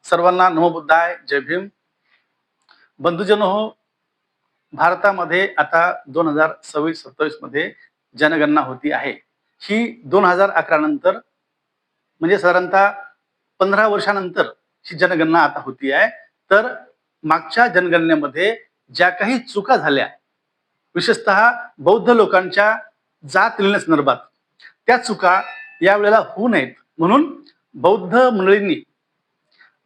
सर्वांना नमो बुद्धाय, जय भीम. बंधुजन हो, भारतामध्ये आता 2026-27 मध्ये जनगणना होती आहे. ही 2011 नंतर म्हणजे साधारणतः 15 वर्षानंतर ही जनगणना आता होती आहे. तर मागच्या जनगणनेमध्ये ज्या काही चुका झाल्या, विशेषतः बौद्ध लोकांच्या जात लिहिण्यासंदर्भात, त्या चुका यावेळेला होऊ नयेत म्हणून बौद्ध मंडळींनी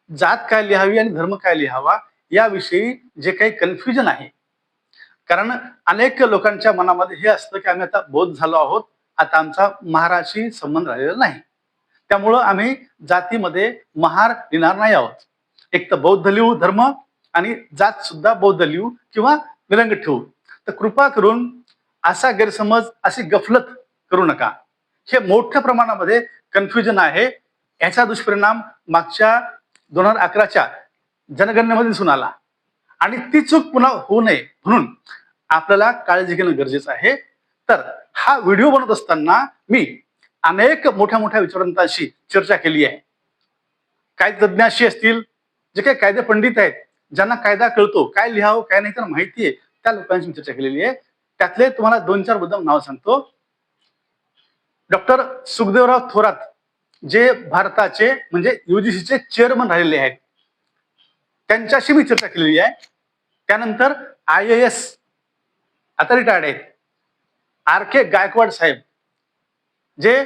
जात काय लिहावी आणि धर्म काय लिहावा याविषयी जे काही कन्फ्युजन आहे, कारण अनेक लोकांच्या मनामध्ये हे असतं की आम्ही आता बौद्ध झालो आहोत, आता आमचा महाराशी संबंध राहिलेला नाही, त्यामुळं आम्ही जातीमध्ये महार लिहिणार नाही आहोत. एक तर बौद्ध लिहू धर्म आणि जात सुद्धा बौद्ध लिहू किंवा विरंग ठेवू. तर कृपा करून असा गैरसमज, अशी गफलत करू नका. हे मोठ्या प्रमाणामध्ये कन्फ्युजन आहे. याचा दुष्परिणाम मागच्या 2011च्या जनगणनेमध्ये दिसून आला आणि ती चूक पुन्हा होऊ नये म्हणून आपल्याला काळजी घेणं गरजेचं आहे. तर हा व्हिडिओ बनवत असताना मी अनेक मोठ्या मोठ्या विचारवंतांशी चर्चा केली आहे. कायदे तज्ञाशी असतील, जे काही कायदे पंडित आहेत, ज्यांना कायदा कळतो, काय लिहावं काय नाही त्यांना माहिती आहे, त्या लोकांशी चर्चा केलेली आहे. त्यातले तुम्हाला 2-4 मुद्दाम नाव सांगतो. डॉक्टर सुखदेवराव थोरात, जे भारताचे म्हणजे युजीसीचे चेअरमन राहिलेले आहेत, त्यांच्याशी मी चर्चा केलेली आहे. त्यानंतर IAS आता रिटायर्ड आहेत, RK गायकवाड साहेब, जे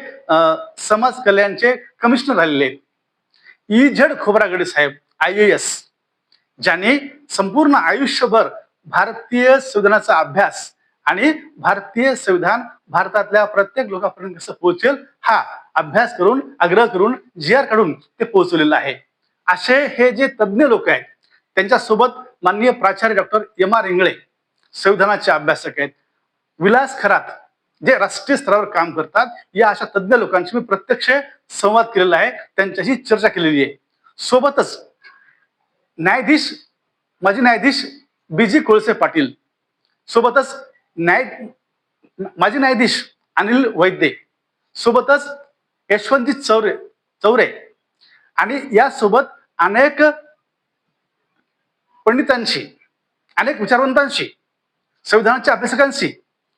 समाज कल्याणचे कमिशनर राहिलेले आहेत. EZ खोब्रागडे साहेब IAS, ज्यांनी संपूर्ण आयुष्यभर भारतीय संविधानाचा अभ्यास आणि भारतीय संविधान भारतातल्या प्रत्येक लोकांपर्यंत कसं पोहोचेल हा अभ्यास करून, आग्रह करून, GR काढून ते पोहोचलेलं आहे. असे हे जे तज्ज्ञ लोक आहेत, त्यांच्यासोबत माननीय प्राचार्य डॉक्टर MR इंगळे, संविधानाचे अभ्यासक आहेत. विलास खरात, जे राष्ट्रीय स्तरावर काम करतात. या अशा तज्ज्ञ लोकांशी मी प्रत्यक्ष संवाद केलेला आहे, त्यांच्याशी चर्चा केलेली आहे. सोबतच माजी न्यायाधीश BG कोळसे पाटील, सोबतच माजी न्यायाधीश अनिल वैद्य, सोबतच यशवंतजी चौरे आणि यासोबत अनेक पंडितांशी, अनेक विचारवंतांशी, संविधानाच्या अभ्यासकांशी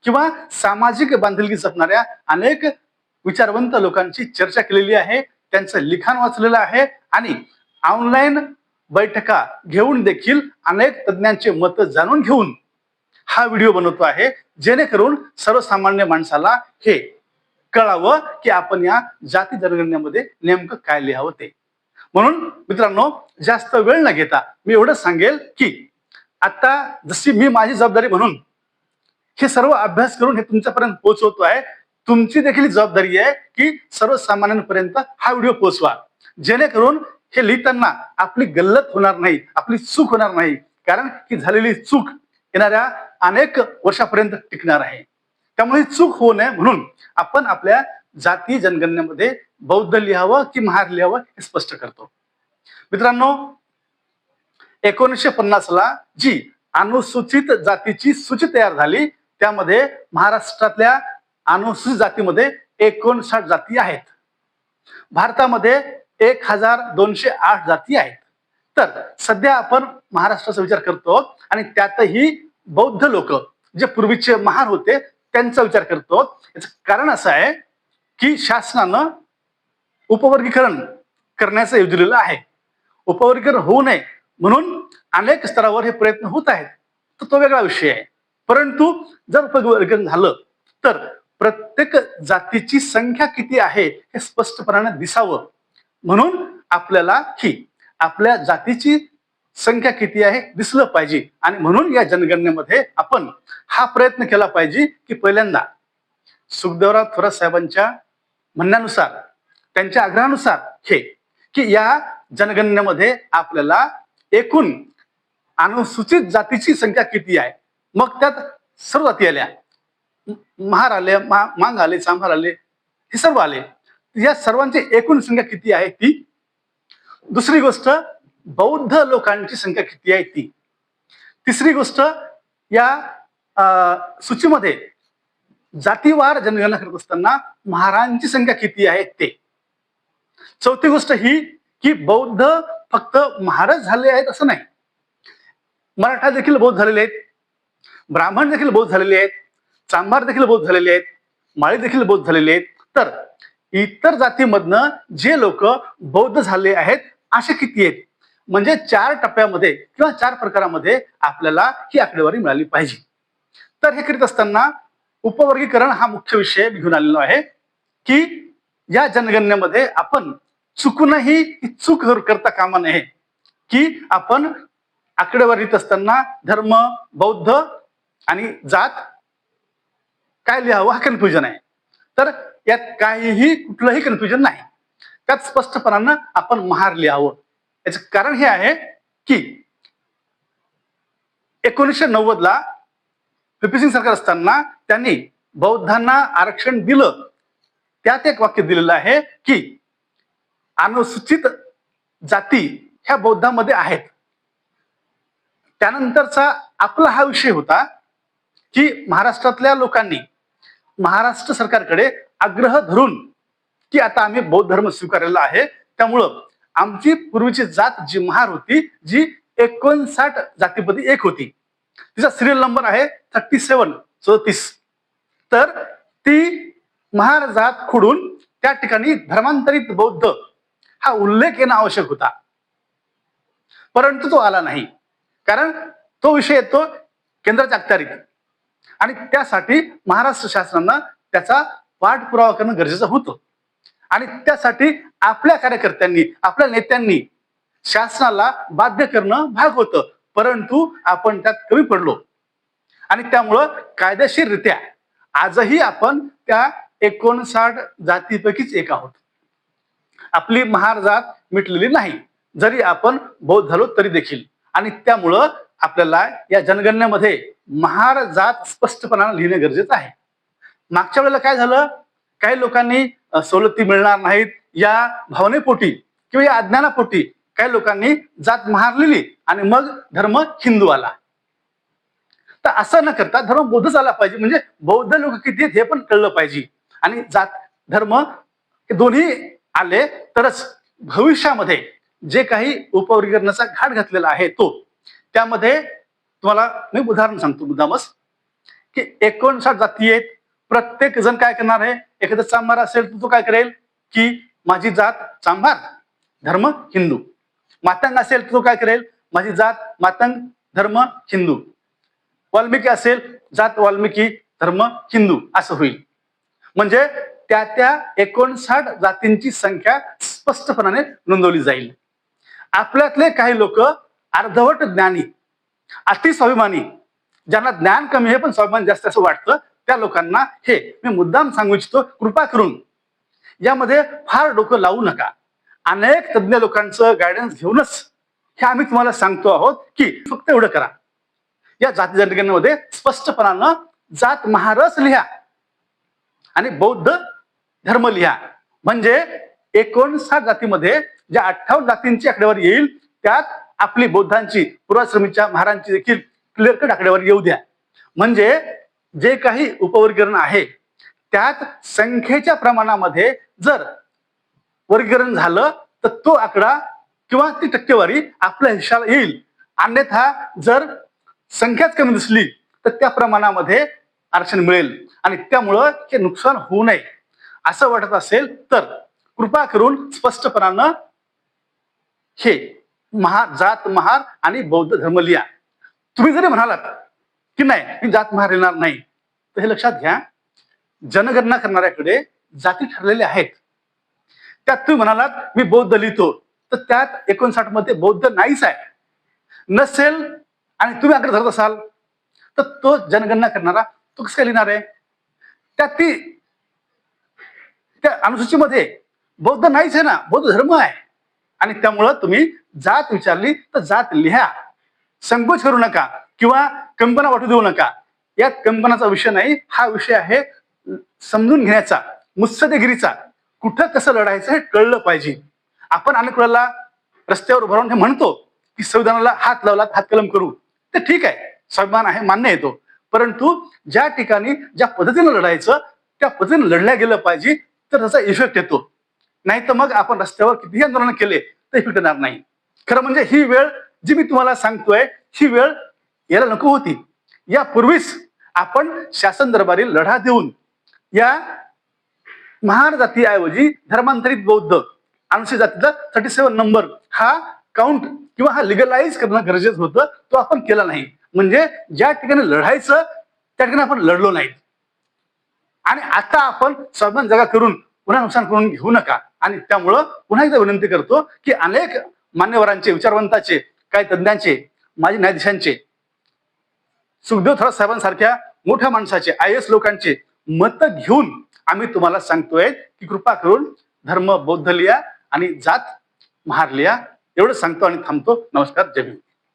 किंवा सामाजिक बांधिलकी जपणाऱ्या अनेक विचारवंत लोकांची चर्चा केलेली आहे. त्यांचं लिखाण वाचलेलं आहे आणि ऑनलाईन बैठका घेऊन देखील अनेक तज्ञांचे मत जाणून घेऊन हा व्हिडिओ बनवतो आहे, जेणेकरून सर्वसामान्य माणसाला हे कळावं की आपण या जाती जनगणनेमध्ये नेमकं काय लिहावं ते. म्हणून मित्रांनो, जास्त वेळ न घेता मी एवढंच सांगेल की आता जशी मी माझी जबाबदारी म्हणून हे सर्व अभ्यास करून हे तुमच्यापर्यंत पोहोचवतो आहे, तुमची देखील जबाबदारी आहे की सर्वसामान्यांपर्यंत हा व्हिडिओ पोहोचवा, जेणेकरून हे लिहिताना आपली गल्लत होणार नाही, आपली चूक होणार नाही. कारण की झालेली चूक येणाऱ्या अनेक वर्षापर्यंत टिकणार आहे. त्यामुळे चूक होऊ नये म्हणून आपण आपल्या जाती जनगणनेमध्ये बौद्ध लिहावं की महार लिहावं हे स्पष्ट करतो. मित्रांनो, 1950 ला जी अनुसूचित जातीची सूची तयार झाली, त्यामध्ये महाराष्ट्रातल्या अनुसूचित जातीमध्ये 59 जाती आहेत. भारतामध्ये 1208 जाती आहेत. तर सध्या आपण महाराष्ट्राचा विचार करतो आणि त्यातही बौद्ध लोक, जे पूर्वीचे महार होते, त्यांचा विचार करतो. याचं कारण असं आहे की शासनानं उपवर्गीकरण करण्याचं योजलेलं आहे. उपवर्गीकरण होऊ नये म्हणून अनेक स्तरावर हे प्रयत्न होत आहेत, तर तो वेगळा विषय आहे. परंतु जर उपवर्गीकरण झालं तर प्रत्येक जातीची संख्या किती आहे हे स्पष्टपणे दिसावं, म्हणून आपल्याला ही आपल्या जातीची संख्या किती आहे दिसलं पाहिजे. आणि म्हणून या जनगणनेमध्ये आपण हा प्रयत्न केला पाहिजे की पहिल्यांदा सुखदेवराव थोरात साहेबांच्या म्हणण्यानुसार, त्यांच्या आग्रहानुसार हे की या जनगणनेमध्ये आपल्याला एकूण अनुसूचित जातीची संख्या किती आहे, मग त्यात सर्व जाती आल्या, महार आले, मांग आले, चांभार आले, हे सर्व आले, या सर्वांची एकूण संख्या किती आहे ती. दुसरी गोष्ट, बौद्ध लोकांची संख्या किती आहे ती. तिसरी गोष्ट, या सूचीमध्ये जातीवार जनगणना करत असताना महारांची संख्या किती आहे ते. चौथी गोष्ट ही की बौद्ध फक्त महारच झाले आहेत असं नाही. मराठा देखील बौद्ध झालेले आहेत, ब्राह्मण देखील बौद्ध झालेले आहेत, चांभार देखील बौद्ध झालेले आहेत, माळी देखील बौद्ध झालेले आहेत. तर इतर जातीमधनं जे लोक बौद्ध झाले आहेत असे किती आहेत? म्हणजे 4 टप्प्यामध्ये किंवा 4 प्रकारामध्ये आपल्याला ही आकडेवारी मिळाली पाहिजे. तर हे करीत असताना उपवर्गीकरण हा मुख्य विषय घेऊन आलेलो आहे की या जनगणनेमध्ये आपण चुकूनही चूक करता कामा नये की आपण आकडेवारीत असताना धर्म, बौद्ध आणि जात काय लिहावं हा कन्फ्युजन आहे. तर यात काहीही कुठलंही कन्फ्युजन नाही. त्यात स्पष्टपणानं आपण महार लिहावं. याचं कारण हे आहे की 1990 ला व्हीपी सिंग सरकार असताना त्यांनी बौद्धांना आरक्षण दिलं. त्यात एक वाक्य दिलेलं आहे की अनुसूचित जाती ह्या बौद्धांमध्ये आहेत. त्यानंतरचा आपला हा विषय होता की महाराष्ट्रातल्या लोकांनी महाराष्ट्र सरकारकडे आग्रह धरून की आता आम्ही बौद्ध धर्म स्वीकारलेला आहे, त्यामुळं आमची पूर्वीची जात जी महार होती, जी 59 जातीपैकी एक होती, तिचा सिरियल नंबर आहे 3734. तर ती महार जात खोडून त्या ठिकाणी धर्मांतरित बौद्ध हा उल्लेख येणं आवश्यक होता, परंतु तो आला नाही. कारण तो विषय येतो केंद्राच्या अखत्यारीत आणि त्यासाठी महाराष्ट्र शासनानं त्याचा पाठपुरावा करणं गरजेचं होतं. आणि त्यासाठी आपल्या कार्यकर्त्यांनी, आपल्या नेत्यांनी शासनाला बाध्य करणं भाग होतं, परंतु आपण त्यात कमी पडलो आणि त्यामुळं कायदेशीररित्या आजही आपण त्या 59 जातीपैकीच एक आहोत. आपली महार जात मिटलेली नाही, जरी आपण बौद्ध झालो तरी देखील. आणि त्यामुळं आपल्याला या जनगणनेमध्ये महार जात स्पष्टपणाने लिहिणे गरजेचं आहे. मागच्या वेळेला काय झालं, काही लोकांनी सवलती मिळणार नाहीत या भावनेपोटी किंवा या अज्ञानापोटी काही लोकांनी जात महार लिहिली आणि मग धर्म हिंदू आला. तर असं न करता धर्म बौद्धच आला पाहिजे. म्हणजे बौद्ध लोक किती आहेत हे पण कळलं पाहिजे आणि जात धर्म हे दोन्ही आले तरच भविष्यामध्ये जे काही उपवर्गीकरणाचा घाट घातलेला आहे तो, त्यामध्ये तुम्हाला मी उदाहरण सांगतो मुद्दामच की 59 जाती आहेत. प्रत्येक जण काय करणार आहे, एखादा चांभार असेल तर तो काय करेल की माझी जात चांभार, धर्म हिंदू. मातंग असेल तर तो काय करेल, माझी जात मातंग, धर्म हिंदू. वाल्मिकी असेल, जात वाल्मिकी, धर्म हिंदू, असं होईल. म्हणजे त्या 59 जातींची संख्या स्पष्टपणाने नोंदवली जाईल. आपल्यातले काही लोक अर्धवट ज्ञानी, अतिस्वाभिमानी, ज्यांना ज्ञान कमी आहे पण स्वाभिमान जास्त असं वाटतं, त्या लोकांना हे मी मुद्दाम सांगू इच्छितो, कृपा करून यामध्ये फार डोकं लावू नका. अनेक तज्ञ लोकांचं गायडन्स घेऊनच हे आम्ही तुम्हाला सांगतो आहोत की फक्त एवढं करा, या जाती जनगणनेमध्ये स्पष्टपणानं जात महारच लिहा आणि बौद्ध धर्म लिहा. म्हणजे 59 जातीमध्ये ज्या 58 जातींची आकडेवारी येईल त्यात आपली बौद्धांची, पूर्वाश्रमीच्या महारांची देखील क्लिअर कट आकडेवारी येऊ द्या. म्हणजे जे काही उपवर्गीकरण आहे त्यात संख्येच्या प्रमाणामध्ये जर वर्गीकरण झालं तर तो आकडा किंवा ती टक्केवारी आपल्या हिशाला येईल. अन्यथा जर संख्याच कमी दिसली तर त्या प्रमाणामध्ये आरक्षण मिळेल आणि त्यामुळं हे नुकसान होऊ नये असं वाटत असेल तर कृपा करून स्पष्टपणानं हे जात महार आणि बौद्ध धर्म लिहा. तुम्ही जरी म्हणालात की नाही मी जात महार लिहिणार नाही, तर हे लक्षात घ्या, जनगणना करणाऱ्याकडे जाती ठरलेल्या आहेत. त्यात तुम्ही म्हणालात मी बौद्ध लिहितो, तर त्यात 59 मध्ये बौद्ध नाहीच आहे. नसेल आणि तुम्ही आकडे धरत असाल तर तो जनगणना करणारा तो कसं काय लिहिणार आहे? त्या अनुसूचीमध्ये बौद्ध नाहीच आहे ना, बौद्ध धर्म आहे. आणि त्यामुळं तुम्ही जात विचारली तर जात लिहा, संकोच करू नका किंवा कंपना वाटू देऊ नका. यात कंपनाचा विषय नाही, हा विषय आहे समजून घेण्याचा, मुत्सद्देगिरीचा. कुठं कसं लढायचं हे कळलं पाहिजे. आपण अनेक वेळेला रस्त्यावर उभं राहून हे म्हणतो की संविधानाला हात लावला हात कलम करू, तर ठीक आहे, स्वाभिमान आहे, मान्य येतो. परंतु ज्या ठिकाणी ज्या पद्धतीनं लढायचं त्या पद्धतीनं लढल्या गेलं पाहिजे, तर त्याचा इफेक्ट येतो. नाही तर मग आपण रस्त्यावर कितीही आंदोलन केले तर इफेक्ट येणार नाही. खरं म्हणजे ही वेळ जी मी तुम्हाला सांगतोय ही वेळ यायला नको होती. यापूर्वीच आपण शासन दरबारी लढा देऊन या महार जातीऐवजी धर्मांतरित बौद्ध अनुसूचित जातीचा 37 नंबर हा काउंट किंवा हा लिगलाइज करणं गरजेचं होतं. तो आपण केला नाही. म्हणजे ज्या ठिकाणी लढायचं त्या ठिकाणी आपण लढलो नाही. आणि आता आपण संविधान जागा करून पुन्हा नुकसान करून घेऊ नका. आणि त्यामुळं पुन्हा एकदा विनंती करतो की अनेक मान्यवरांचे, विचारवंताचे, काही तज्ञांचे, माजी न्यायाधीशांचे, सुखदेव थोरात साहेबांसारख्या मोठ्या माणसाचे, IAS लोकांचे मत घेऊन आम्ही तुम्हाला सांगतोय की कृपा करून धर्म बौद्ध लिहा आणि जात महार लिहा. एवढं सांगतो आणि थांबतो. नमस्कार. जय भीम.